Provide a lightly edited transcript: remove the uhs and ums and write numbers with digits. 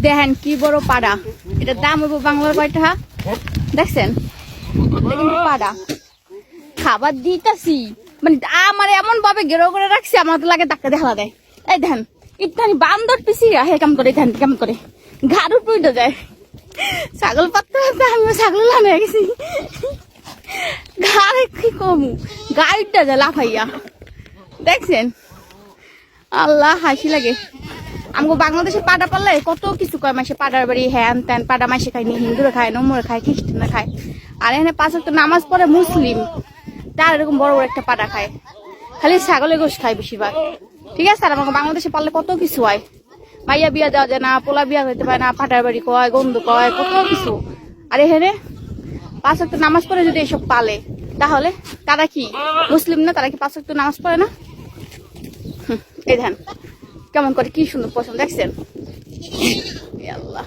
দেখেন কি বড় পাড়া, এটার দাম হইব বাংলার কয়টা দেখছেন? এটা কিন্তু পাড়া খাবার দিতেছি, মানে আমার এমন ভাবে গেরো করে রাখছি আমার তো লাগে ধাক্কা দেখা দেয়। এই দেখেন ইটানি বান্দর পিছি হে কাম করে, ধ্যান কাম করে ঘাড় উঠে যায়। ছাগল পাত্তা আমিও ছাগল লানে গেছি, ঘাড়ে কি কমু গাড়িটা যায় লাফাইয়া। দেখছেন আল্লাহ হাসি লাগে। আমাকে বাংলাদেশে পাড়া পারলে কত কিছু কয়, মাসে পাড়ার বাড়ি হ্যান ত্যান, পাড়া মাসে খায়নি, হিন্দুরা খায়, নমরা খায়, খ্রিস্টানরা খায়। আর এখানে 5 ওয়াক্ত নামাজ পড়ে মুসলিম, তার এরকম বড় বড় একটা পাড়া খায়, খালি ছাগলের গোশ খায় বেশিরভাগ। ঠিক আছে, আর আমাকে বাংলাদেশে পারলে কত কিছু হয়, মাইয়া বিয়া দেওয়া যায় না, পোলা বিয়া হইতে পারে না, পাটার বাড়ি কয়, গন্ধ কয়, কত কিছু। আর এখানে 5 ওয়াক্ত নামাজ পড়ে যদি এসব পালে, তাহলে তারা কি মুসলিম না? তারা কি 5 ওয়াক্ত নামাজ পড়ে না? এই ধ্যান কেমন করে কি সুন্দর পছন্দ দেখছেন আল্লাহ।